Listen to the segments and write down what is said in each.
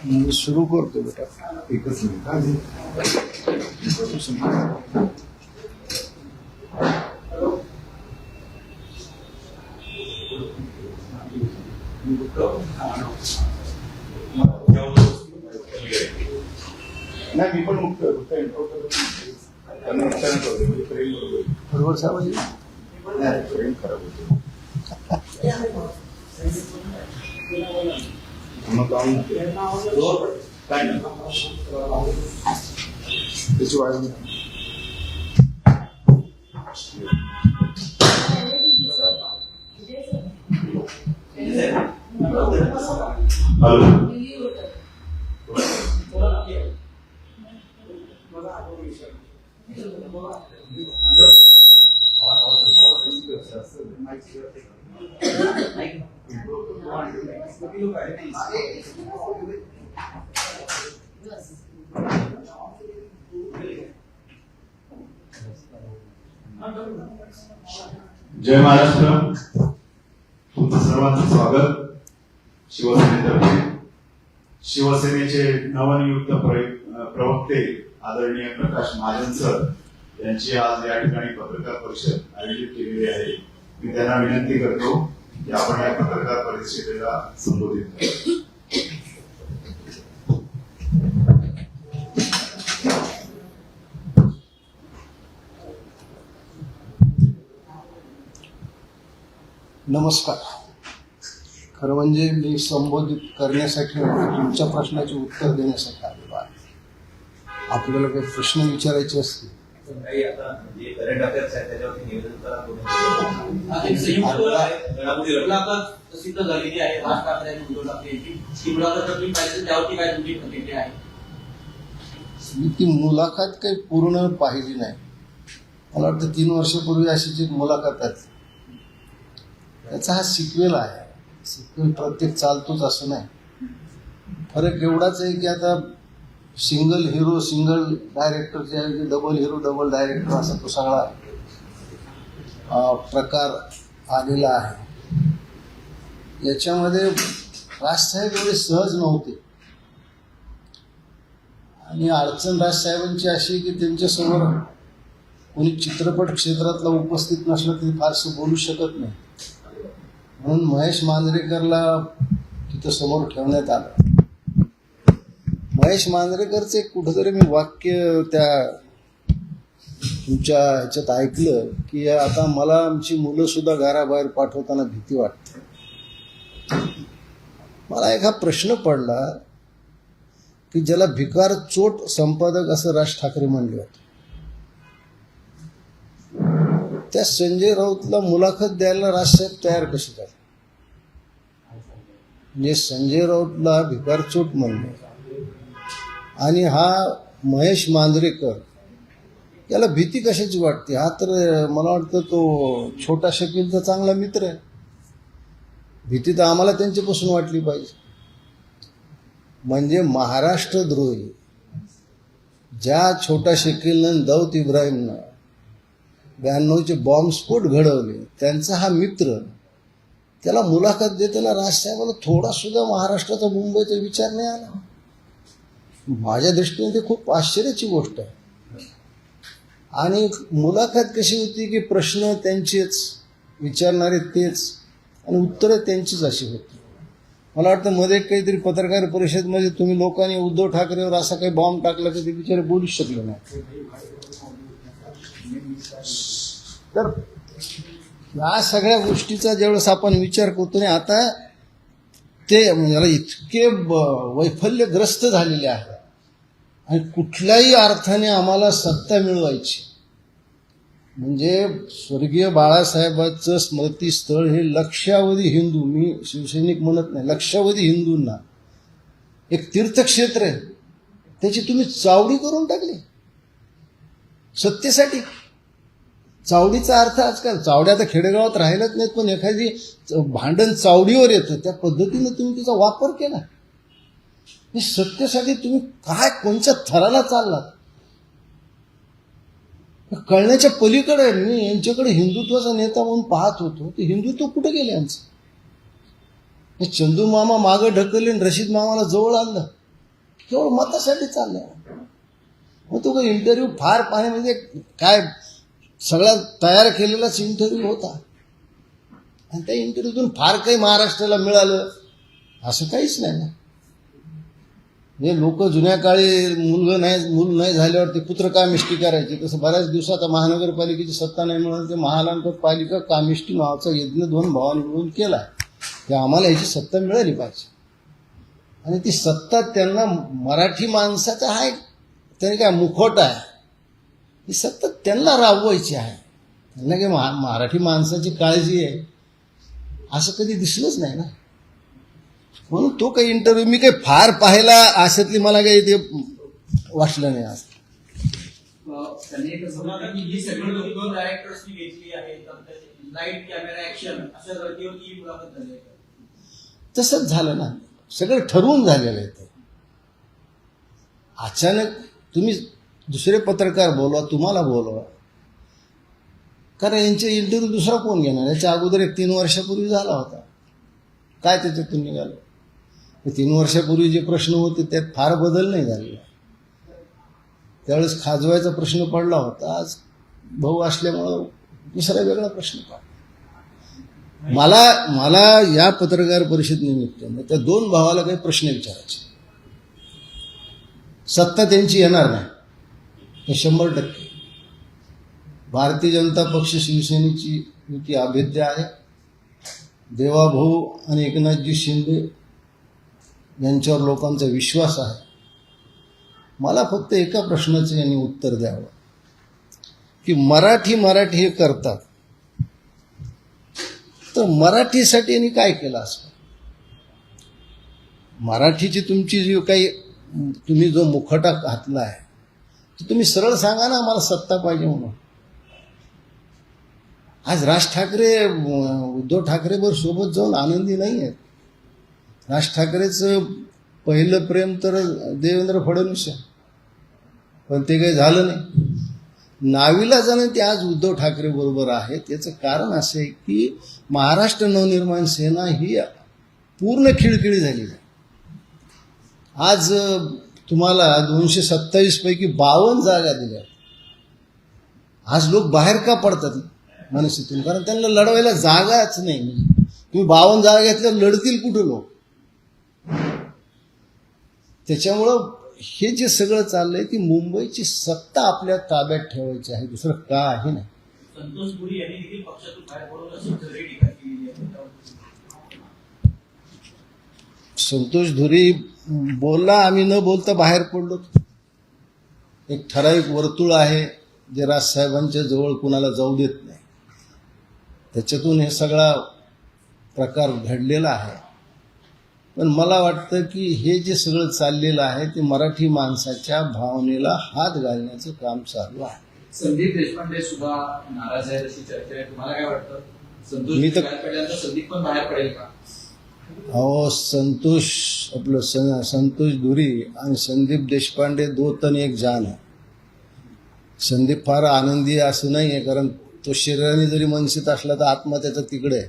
मी सुरू करतो बेटा. एकच मिनिट. नाही मी पण मुक्त बरोबर साहेब. फ्रेम खराब होतो मग काय नाही त्याची वाढ जय महाराष्ट्र. तुमचं सर्वांचं स्वागत. शिवसेनेतर्फे शिवसेनेचे नवनियुक्त प्रवक्ते आदरणीय प्रकाश महाजन सर यांची आज या ठिकाणी पत्रकार परिषद आयोजित केलेली आहे. मी त्यांना विनंती करतो की आपण या पत्रकार परिषदेला संबोधित करू. नमस्कार. खरं म्हणजे मी संबोधित करण्यासाठी तुमच्या प्रश्नाचे उत्तर देण्यासाठी आलेलो आहे. आपल्याला काही प्रश्न विचारायचे असतील सिद्ध झालेली आहे. राज ठाकरे आणि उद्धव ठाकरे यांची मुलाखत तुम्ही पाहिजे त्यावरती काय तुमची प्रतिक्रिया आहे? मी ती मुलाखत काही पूर्ण पाहिली नाही. मला वाटतं 3 वर्षापूर्वी अशीच एक मुलाखत आहे. त्याचा हा सिक्वेल आहे. सिक्वेल प्रत्येक चालतोच असं नाही. फरक एवढाच आहे की आता सिंगल हिरो सिंगल डायरेक्टरचे ऐवजी डबल हिरो डबल डायरेक्टर असा तो सगळा प्रकार आलेला आहे. याच्यामध्ये राजसाहेब एवढे सहज नव्हते आणि अडचण राजसाहेबांची अशी की त्यांच्यासमोर कोणी चित्रपट क्षेत्रातला उपस्थित नसलं तरी फारसं बोलू शकत नाही. म्हणून महेश मांजरेकरला तिथं समोर ठेवण्यात आलं. महेश मांजरेकरचं एक कुठंतरी मी वाक्य त्या तुमच्या ह्याच्यात ऐकलं की आता मला आमची मुलं सुद्धा घराबाहेर पाठवताना भीती वाटते. मला एक हा प्रश्न पडला की ज्याला भिकार चोट संपादक असं राज ठाकरे म्हणले होते, त्या संजय राऊतला मुलाखत द्यायला राजसाहेब तयार कसे झाले? म्हणजे संजय राऊतला भिकार चोट म्हणले आणि हा महेश मांजरेकर याला भीती कशाची वाटते? हा तर मला वाटतं तो छोटा शकीलचा चांगला मित्र आहे. भीती तर आम्हाला त्यांच्यापासून वाटली पाहिजे. म्हणजे महाराष्ट्रद्रोही ज्या छोटा शकीलनं दाऊद इब्राहिमनं 92चे बॉम्बस्फोट घडवले त्यांचा हा मित्र, त्याला मुलाखत देताना राजसाहेबाला थोडा सुद्धा महाराष्ट्राचा मुंबईचा विचार नाही आला. माझ्या दृष्टीने ते खूप आश्चर्याची गोष्ट आहे. आणि मुलाखत कशी होती की प्रश्न त्यांचेच, विचारणारे तेच आणि उत्तरं त्यांचीच अशी होती. मला वाटतं मध्ये काहीतरी पत्रकार परिषदमध्ये तुम्ही लोकांनी उद्धव ठाकरेवर असा काही बॉम्ब टाकला की ते बिचारे बोलूच शकले नाही. तर या सगळ्या गोष्टीचा ज्यावेळेस आपण विचार करतो, आता ते म्हणजे इतके वैफल्यग्रस्त झालेले आहे आणि कुठल्याही अर्थाने आम्हाला सत्ता मिळवायची म्हणजे स्वर्गीय बाळासाहेबांचं स्मृतीस्थळ हे लक्षावधी हिंदू, मी शिवसैनिक म्हणत नाही, लक्षावधी हिंदूंना एक तीर्थक्षेत्र आहे, त्याची तुम्ही चावडी करून टाकली सत्तेसाठी. चावडीचा अर्थ आजकाल चावड्या तर खेडेगावात राहिलंच नाहीत, पण एखादी भांडण चावडीवर येतं त्या पद्धतीनं तुम्ही तिचा वापर केला. सत्तेसाठी तुम्ही काय कोणत्या थराला चाललात कळण्याच्या पलीकडे. मी यांच्याकडे हिंदुत्वाचा नेता म्हणून पाहत होतो, ते हिंदुत्व कुठे गेले यांचं? चंदू मामा मागं ढकलले, रशीद मामाला जवळ आणलं. केवळ मतासाठी चाललंय. मग तो इंटरव्ह्यू फार पाहणे म्हणजे काय, सगळा तयार केलेलाच इंटरव्ह्यू होता आणि त्या इंटरव्ह्यूतून फार काही महाराष्ट्राला मिळालं असं काहीच नाही ना. हे लोक जुन्या काळी मूल नाही झाल्यावर ते पुत्र कामिष्टी करायचे, तसं बऱ्याच दिवसात महानगरपालिकेची सत्ता नाही मिळाली ते महानगरपालिका कामिष्टी नावाचा यज्ञ 2 भावांनी मिळून केला. ते आम्हाला ह्याची सत्ता मिळाली पाहिजे आणि ती सत्ता त्यांना मराठी माणसाचा आहे, त्यांनी काय मुखवटा आहे, ही सत्ता त्यांना राबवायची आहे. त्यांना काही मराठी माणसाची काळजी आहे असं कधी दिसलंच नाही ना. म्हणून तो काही इंटरव्ह्यू मी काही फार पाहायला अशातली मला काही ते वाटलं नाही. आज त्यांनी एक समजा की ही सगळी लोकं डायरेक्टर्सनी घेतली आहे, लाईट कॅमेरा ऍक्शन अशा धर्तीवरती ही मुलाखत झाली आहे. तसंच झालं ना, सगळं ठरवून झालेलं आहे. ते अचानक तुम्ही दुसरे पत्रकार बोलवा, तुम्हाला बोलवा, कारण यांचे इंटरव्ह्यू दुसरा कोण घेणार. याच्या अगोदर एक 3 वर्षापूर्वी झाला होता, काय त्याच्यातून निघालं. 3 वर्षापूर्वी जे प्रश्न होते त्यात फार बदल नाही झालेला. त्यावेळेस खाजवायचा प्रश्न पडला होता, आज भाऊ असल्यामुळं दुसरा वेगळा प्रश्न पडला. मला या पत्रकार परिषदेनिमित्त त्या 2 भावाला काही प्रश्न विचारायचे. सत्ता त्यांची येणार नाही हे 100%. भारतीय जनता पक्ष शिवसेनेची युती अभेद्य आहे. देवाभाऊ आणि एकनाथजी शिंदे यांच्यावर लोकांचा विश्वास आहे. मला फक्त एका प्रश्नाचं यांनी उत्तर द्यावं की मराठी हे करतात तर मराठीसाठी यांनी काय केलं असं. मराठीची तुमची जी काही तुम्ही जो मुखवटा घातला आहे तर तुम्ही सरळ सांगा ना आम्हाला सत्ता पाहिजे म्हणून. आज राज ठाकरे उद्धव ठाकरेवर सोबत जाऊन आनंदी नाही आहेत. राज ठाकरेचं पहिलं प्रेम तर देवेंद्र फडणवीस आहे, पण ते काही झालं नाही. नाविलाजानं ते आज उद्धव ठाकरे बरोबर आहेत. याचं कारण असं आहे की महाराष्ट्र नवनिर्माण सेना ही पूर्ण खिळखिळी झाली आहे. आज तुम्हाला 227 पैकी 52 जागा दिल्या. आज लोक बाहेर का पडतात मनसेतून, कारण त्यांना लढवायला जागाच नाही. तुम्ही 52 जागा घेतल्या, लढतील कुठे लोक. त्याच्यामुळं हे जे सगळं चाललंय ती मुंबईची सत्ता आपल्या ताब्यात ठेवायची आहे, दुसरं काही नाही. संतोष पुरी यांनी देखील पक्षातून बाहेर पडून अशी खरी टीका केलेली आहे. संतोष धुरी बोलला, आम्ही न बोलता बाहेर पडलो. एक ठराविक वर्तुळ आहे जे राजसाहेबांच्या जवळ कुणाला जाऊ देत नाही, त्याच्यातून हे सगळा प्रकार घडलेला आहे. पण मला वाटतं की हे जे सगळं चाललेलं आहे ते मराठी माणसाच्या भावनेला हात घालण्याचं काम चालू आहे. संदीप देशपांडे सुद्धा नाराज आहे अशी चर्चा आहे. तुम्हाला काय वाटतं, संतोष मी तर- बाहेर पडल्यानंतर संदीप पण बाहेर पडेल का? अहो संतोष धुरी आणि संदीप देशपांडे 2 तन 1 जान आहे. संदीप फार आनंदी आहे असं नाही आहे, कारण तो शरीराने जरी मनसित असला तर आत्मा त्याचा तिकडे आहे.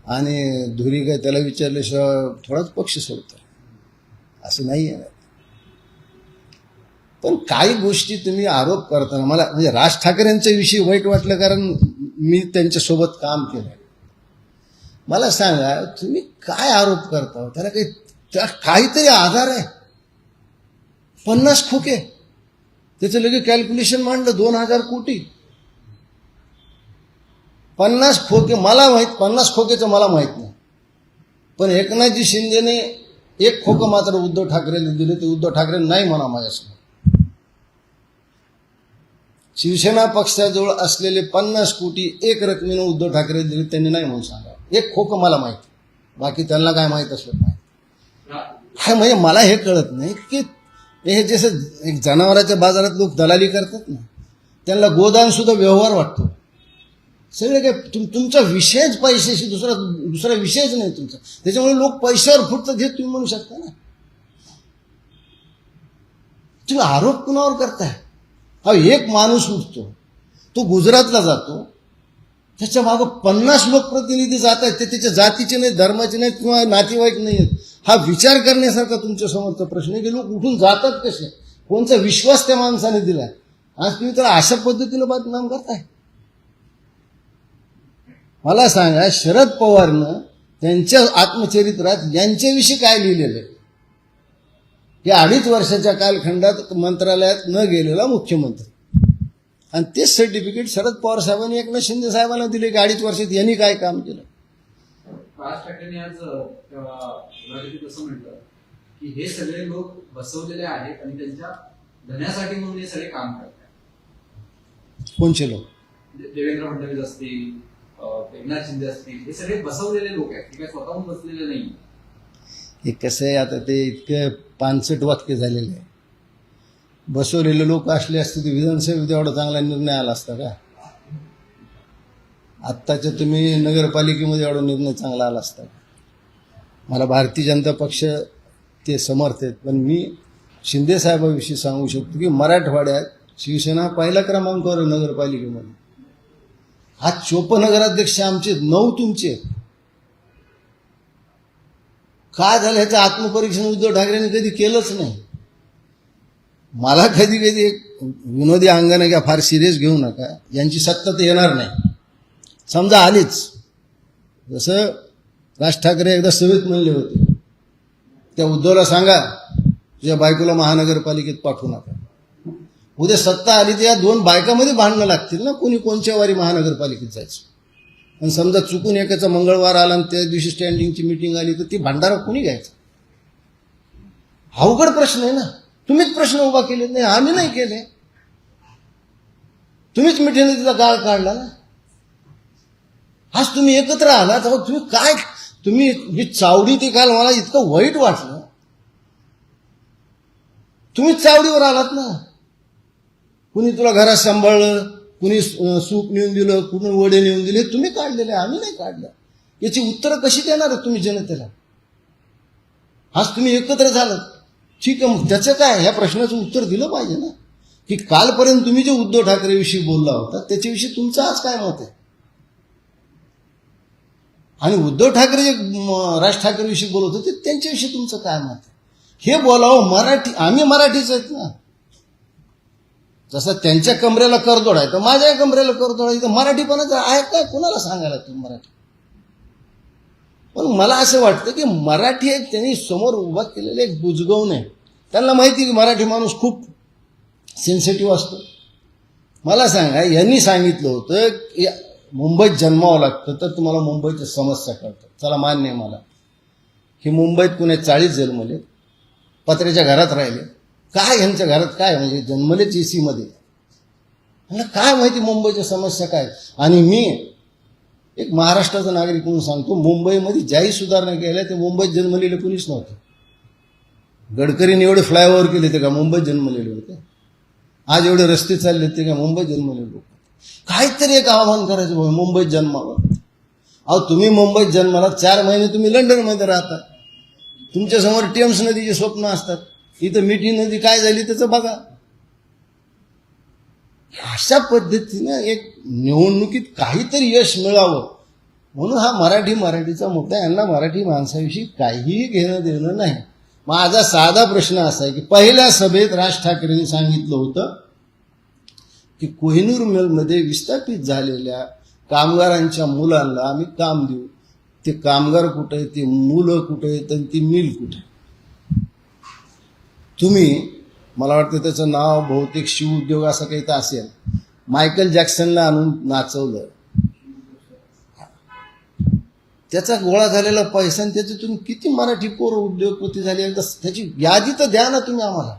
आणि धुरी काय त्याला विचारल्याशिवाय थोडाच पक्ष सोडतो असं नाही आहे. पण काही गोष्टी तुम्ही आरोप करताना मला म्हणजे राज ठाकरेंच्या विषयी वाईट वाटलं, कारण मी त्यांच्यासोबत काम केलं. मला सांगा तुम्ही काय आरोप करता, त्याला काहीतरी आधार आहे. 50 खोके त्याचं लगेच कॅल्क्युलेशन मांडलं 2000 कोटी. 50 खोके मला माहीत, 50 खोकेचं मला माहीत नाही. पण एकनाथजी शिंदेने 1 खोकं मात्र उद्धव ठाकरेला दिले, ते उद्धव ठाकरे नाही म्हणा माझ्यासमोर. शिवसेना पक्षाजवळ असलेले 50 कोटी 1 रकमेनं उद्धव ठाकरे दिले, त्यांनी नाही म्हणून सांगा. 1 खोकं मला माहिती, बाकी त्यांना काय माहीत असलं माहिती. काय म्हणजे मला हे कळत नाही की हे जसं एक जनावराच्या बाजारात लोक दलाली करतात ना, त्यांना गोदान सुद्धा व्यवहार वाटतो. सगळे काय तुमचा विषयच पैशाशी, दुसरा विषयच नाही तुमचा. त्याच्यामुळे लोक पैशावर फुटतात हे तुम्ही म्हणू शकता ना. तुम्ही आरोप कुणावर करताय? हा एक माणूस उठतो, तो गुजरातला जातो, त्याच्या मागं 50 लोकप्रतिनिधी जात आहेत. ते त्याच्या जातीचे नाहीत, धर्माचे नाहीत किंवा नातेवाईक नाही आहेत. हा विचार करण्यासारखा तुमच्या समोरचा प्रश्न आहे की लोक उठून जातात कसे, कोणचा विश्वास त्या माणसाने दिलाय, आज तुम्ही त्याला अशा पद्धतीनं बदनाम करताय. मला सांगा, शरद पवारनं त्यांच्या आत्मचरित्रात यांच्याविषयी काय लिहिलेलं आहे की 2.5 वर्षाच्या कालखंडात मंत्रालयात न गेलेला मुख्यमंत्री, आणि तेच सर्टिफिकेट शरद पवार साहेबांनी एकनाथ शिंदे साहेबांना दिले की 2.5 वर्षात यांनी काय काम केलं. राज ठाकरेंनी आज मुलाखतीत असं म्हटलं की हे सगळे लोक बसवलेले आहेत आणि त्यांच्या धन्यासाठी म्हणून हे सगळे काम करतात. कोणचे लोक? देवेंद्र फडणवीस असतील, एकनाथ शिंदे असतील, हे सगळे बसवलेले लोक आहेत, हे काय स्वतःहून बसलेले नाही. हे कसं आहे, आता ते इतकं पानसट वाक्य झालेलं आहे. बसवलेले लोक असले असते तर विधानसभेत एवढा चांगला निर्णय आला असता का? आत्ताच्या तुम्ही नगरपालिकेमध्ये एवढा निर्णय चांगला आला असता. मला भारतीय जनता पक्ष ते समर्थ आहेत, पण मी शिंदे साहेबांविषयी सांगू शकतो की मराठवाड्यात शिवसेना पहिला क्रमांकावर आहे नगरपालिकेमध्ये. हा 54 नगराध्यक्ष आमचे, 9 तुमचे. काय झालं ह्याचं आत्मपरीक्षण उद्धव ठाकरेंनी कधी केलंच नाही. मला कधी कधी एक विनोदी अंगाने घ्या, फार सिरियस घेऊ नका, यांची सत्ता तर येणार नाही. समजा आलीच, जसं राज ठाकरे एकदा सभेत म्हणले होते, त्या उद्धवला सांगा तुझ्या बायकोला महानगरपालिकेत पाठवू नका. उद्या सत्ता आली तर या 2 बायकामध्ये भांडणं लागतील ना, कोणी कोणच्या वारी महानगरपालिकेत जायचं. आणि समजा चुकून एकाचा मंगळवार आला आणि त्या दिवशी स्टँडिंगची मीटिंग आली तर ती भांडारा कोणी घ्यायचं? अवघड प्रश्न आहे ना. तुम्हीच प्रश्न उभा केले नाही, आम्ही नाही केले. तुम्हीच मिठीने तिचा गाळ काढला ना. आज तुम्ही एकत्र आला तर तुम्ही काय, तुम्ही जी चावडी ती काल मला इतकं वाईट वाटलं. तुम्हीच चावडीवर आलात ना. कुणी तुला घरात सांभाळलं, कुणी सूप नेऊन दिलं, कुणी वडे नेऊन दिले, तुम्ही काढलेले, आम्ही नाही काढलं. याची उत्तरं कशी देणार तुम्ही जनतेला? आज तुम्ही एकत्र झालात, ठीक आहे, मग त्याचं काय, ह्या प्रश्नाचं उत्तर दिलं पाहिजे ना की कालपर्यंत तुम्ही जे उद्धव ठाकरेविषयी बोलला होता त्याच्याविषयी तुमचं आज काय मत आहे. आणि उद्धव ठाकरे जे राज ठाकरेविषयी बोलत होते त्यांच्याविषयी तुमचं काय मत आहे हे बोलावं. मराठी, आम्ही मराठीच आहेत ना. जसं त्यांच्या कमरेला करदोड आहे तर माझ्या कमरेला करदोड आहे, तर मराठीपणाचं आहे काय, कोणाला सांगायला तुम्ही मराठी? पण मला असं वाटतं की मराठी एक त्यांनी समोर उभा केलेलं एक बुजगवून आहे. त्यांना माहिती की मराठी माणूस खूप सेन्सिटिव्ह असतो. मला सांगा, यांनी सांगितलं होतं की मुंबईत जन्मावं लागतं तर तुम्हाला मुंबईच्या समस्या कळतात. चला, मान्य आहे मला की मुंबईत कुणी 40 जन्मले, पत्र्याच्या घरात राहिले. काय यांच्या घरात काय म्हणजे जन्मलेच AC मध्ये, मला काय माहिती मुंबईच्या समस्या काय. आणि मी एक महाराष्ट्राचा नागरिक म्हणून सांगतो, मुंबईमध्ये ज्याही सुधारणा केल्या ते मुंबईत जन्मलेले कुणीच नव्हते. गडकरीने एवढे फ्लायओव्हर केले ते का मुंबईत जन्मलेले होते? आज एवढे रस्ते चालले ते का मुंबईत जन्मलेले लोक? काहीतरी एक आव्हान करायचं भाऊ, मुंबईत जन्मावर. अहो, तुम्ही मुंबईत जन्माला 4 महिने तुम्ही लंडनमध्ये राहता, तुमच्यासमोर टेम्स नदीचे स्वप्न असतात. इथं मिठी नदी काय झाली त्याचं बघा. अशा पद्धतीनं एक निवडणुकीत काहीतरी यश मिळावं म्हणून हा मराठीचा मुद्दा. यांना मराठी माणसाविषयी काहीही घेणं देणं नाही. माझा साधा प्रश्न असा आहे की पहिल्या सभेत राज ठाकरेंनी सांगितलं होतं की कोहिनूर मिलमध्ये विस्थापित झालेल्या कामगारांच्या मुलांना आम्ही काम देऊ. ते कामगार कुठे आहेत, ते मुलं कुठे आहेत आणि ती मिल कुठे? तुम्ही, मला वाटतं त्याचं नाव बहुतेक शिव उद्योग असं काही तर असेल, मायकल जॅक्सनला आणून नाचवलं. त्याचा गोळा झालेला पैसा आणि त्याच्यातून किती मराठी पोरं उद्योगपती झाले, एकदा त्याची यादी तर द्या ना तुम्ही आम्हाला.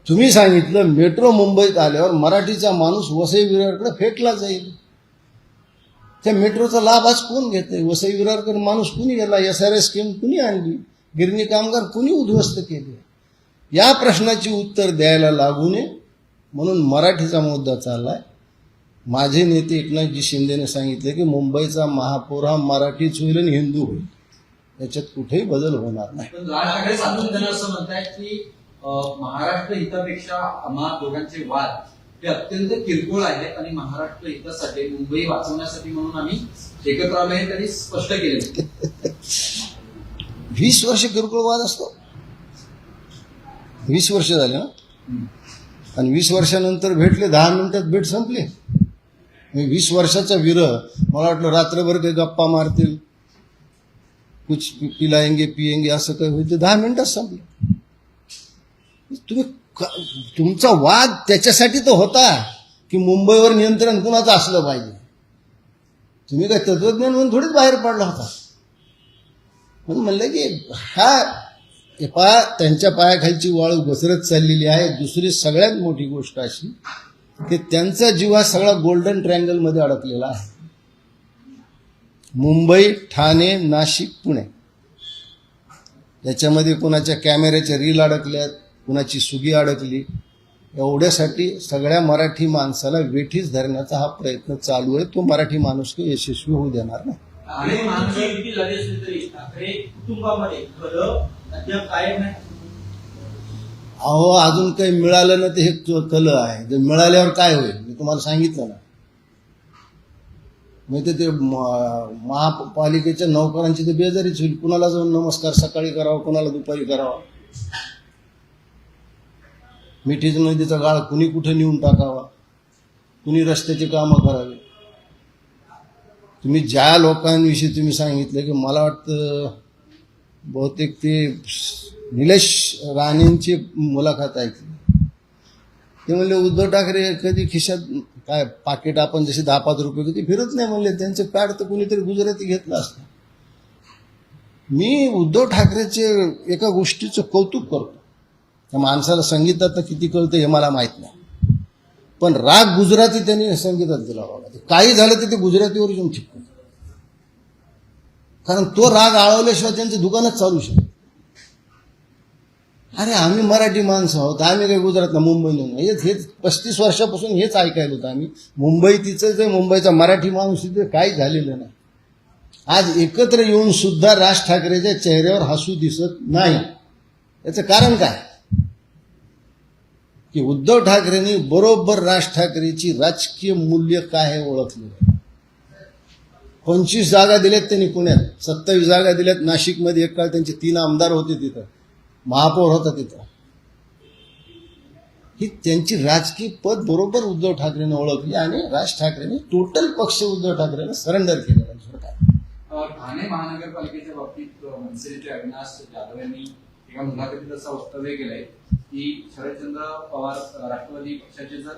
तुम्ही सांगितलं मेट्रो मुंबईत आल्यावर मराठीचा माणूस वसई विरारकडे फेकला जाईल. त्या मेट्रोचा लाभ आज कोण घेतोय? वसई विरारकडे माणूस कुणी गेला? SRS स्कीम कुणी आणली? गिरणी कामगार कुणी उद्ध्वस्त केले? या प्रश्नाची उत्तर द्यायला लागू नये म्हणून मराठीचा मुद्दा चाललाय. माझे नेते एकनाथजी शिंदेने सांगितले की मुंबईचा महापौर हा मराठीच होईल आणि हिंदू होईल, याच्यात कुठेही बदल होणार नाही. पण राज ठाकरे सांगून त्यांना असं म्हणतायत की महाराष्ट्र हितापेक्षा आम्हा दोघांचे वाद हे अत्यंत किरकोळ आहेत आणि महाराष्ट्र हितासाठी, मुंबई वाचवण्यासाठी म्हणून आम्ही एकत्र आलो हे त्यांनी स्पष्ट केले. 20 वर्ष किरकोळ वाद असतो. 20 वर्ष झाले ना, आणि 20 वर्षानंतर भेटले, 10 मिनिटात भेट संपली. 20 वर्षाचा विरह, मला वाटलं रात्रभर काही गप्पा मारतील, कुछ पिलाएंगे पिएंगे असं काही होईल, ते 10 मिनिटात संपलं. तुम्ही तुमचा वाद त्याच्यासाठी तो होता की मुंबईवर नियंत्रण कुणाचं असलं पाहिजे. तुम्ही काय तत्वज्ञान म्हणून थोडीच बाहेर पडला होता. म्हणून म्हणलं की त्यांच्या पायाखालची वाळू घसरत चाललेली आहे. दुसरी सगळ्यात मोठी गोष्ट अशी की त्यांचा जीव हा सगळा गोल्डन ट्रायंगलमध्ये अडकलेला आहे. मुंबई, ठाणे, नाशिक, पुणे याच्यामध्ये कुणाच्या कॅमेऱ्याच्या रील अडकल्यात, कुणाची सुगी अडकली. एवढ्यासाठी सगळ्या मराठी माणसाला वेठीस धरण्याचा हा प्रयत्न चालू आहे. तो मराठी माणूस काही यशस्वी होऊ देणार नाही. आणि माणसं किती झाली असली तरी ठाकरे कुटुंबामध्ये खरं अद्याप कायम नाही. अहो, अजून काही मिळालं ना, ते हे कल आहे. जर मिळाल्यावर काय होईल मी तुम्हाला सांगितलं ना. म्हणजे ते महापालिकेच्या नोकरांची तर बेजारीच होईल. कुणाला जाऊन नमस्कार सकाळी करावा, कुणाला दुपारी करावा. मिठीच नदीचा गाळ कुणी कुठे नेऊन टाकावा, कुणी रस्त्याची कामं करावी. तुम्ही ज्या लोकांविषयी तुम्ही सांगितलं की मला वाटतं बहुतेक ते निलेश राणेंची मुलाखत ऐकली. ते म्हणले उद्धव ठाकरे कधी खिशात काय पाकिट आपण जसे 10-5 रुपये कधी फिरत नाही म्हणले. त्यांचे पॅड तर कुणीतरी गुजराती घेतलं असतं. मी उद्धव ठाकरेचे एका गोष्टीचं कौतुक करतो. त्या माणसाला संगीतात किती कळतं हे मला माहीत नाही, पण राग गुजराती त्यांनी संगीतात दिला बाबा. काही झालं तर ते गुजरातीवर येऊन चिपकत, कारण तो राग आळवल्याशिवाय त्यांचं दुकानच चालू शकत. अरे आम्ही मराठी माणसं आहोत, आम्ही काही गुजरातला मुंबईला नाही. हेच 35 वर्षापासून हेच ऐकायला होतं आम्ही. मुंबई तिचं जे मुंबईचा मराठी माणूस तिथे काही झालेलं नाही. आज एकत्र येऊन सुद्धा राज ठाकरेच्या चेहऱ्यावर हसू दिसत नाही. याचं कारण काय की उद्धव ठाकरेंनी बरोबर राज ठाकरेची राजकीय मूल्य काय हे ओळखले. 25 जागा दिल्यात त्यांनी पुण्यात, 27 जागा दिल्यात नाशिकमध्ये. एक काळ त्यांचे 3 आमदार होते, तिथं महापौर होता तिथं. ही त्यांची राजकीय पद बरोबर उद्धव ठाकरेंनी ओळखली आणि राज ठाकरेंनी टोटल पक्ष उद्धव ठाकरेंना सरेंडर केलेला. ठाणे महानगरपालिकेच्या बाबतीत मनसेचे अविनाश जाधव यांनी एका मुलाखतीत असं वक्तव्य केलंय की शरदचंद्र पवार राष्ट्रवादी पक्षाचे जर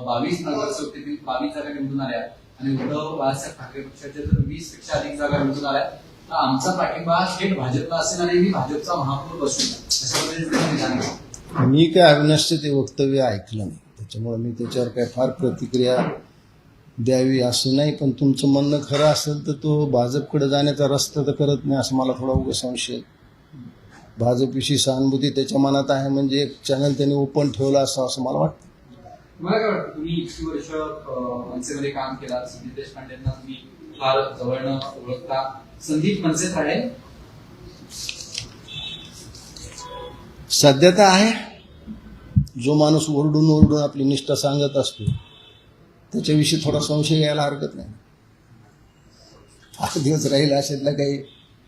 22 नगरसेवक 22 जागा निवडून आल्या आणि उद्धव बाळासाहेब ठाकरे पक्षाचे जर 20 पेक्षा अधिक जागा निवडून आल्या तर आमचा पाठिंबा थेट भाजपला असेल आणि मी भाजपचा महापौर बसून अशा पद्धतीने. मी काय अविनाशचे ते वक्तव्य ऐकलं नाही, त्याच्यामुळे मी त्याच्यावर काय फार प्रतिक्रिया द्यावी असं नाही. पण तुमचं म्हणणं खरं असेल तर तो भाजपकडे जाण्याचा रस्ता तर करत नाही असं मला थोडा उगा संशय. भाजपविषयी सहानुभूती त्याच्या मनात आहे म्हणजे एक चॅनल त्यांनी ओपन ठेवलं असं मला वाटतं. मला काय वाटतं, तुम्ही इतकी वर्ष मनसेमध्ये काम केला, संदीप देशपांडेंना तुम्ही फार जवळनं ओळखता. संदीप मनसेत आहे सध्या तर आहे. जो माणूस ओरडून ओरडून आपली निष्ठा सांगत असतो त्याच्याविषयी थोडा संशय यायला हरकत नाही. 8 दिवस राहील अशातला काही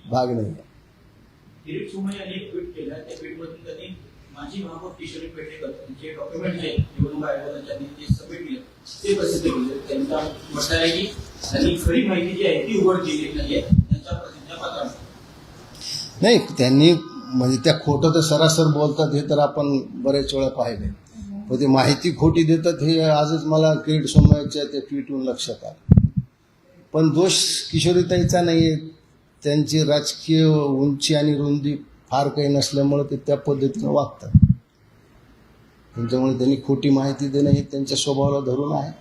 भाग नाही. किरीट सोमय्या यांनी एक ट्विट केलं. त्या ट्विटमधून त्यांनी माजी महापौर किशोरी पेठेकर यांचे डॉक्युमेंट जे निवडणूक आयोगाच्या जे सबमिट केले ते प्रसिद्ध केले. त्यांचा म्हटलं आहे की त्यांनी खरी माहिती जी आहे ती उघड केली नाहीये त्यांच्या पत्रात. नाही, त्यांनी म्हणजे त्या खोटं तर सरासर बोलतात हे तर आपण बरेच वेळा पाहिले, पण ते माहिती खोटी देतात हे आजच मला किरीट सोमय्याच्या त्या ट्विटवरून लक्षात आलं. पण दोष किशोरीताईचा नाही आहे. त्यांची राजकीय उंची आणि रुंदी फार काही नसल्यामुळे ते त्या पद्धतीनं वागतात. त्यांच्यामुळे त्यांनी खोटी माहिती देणं हे त्यांच्या स्वभावाला धरून आहे.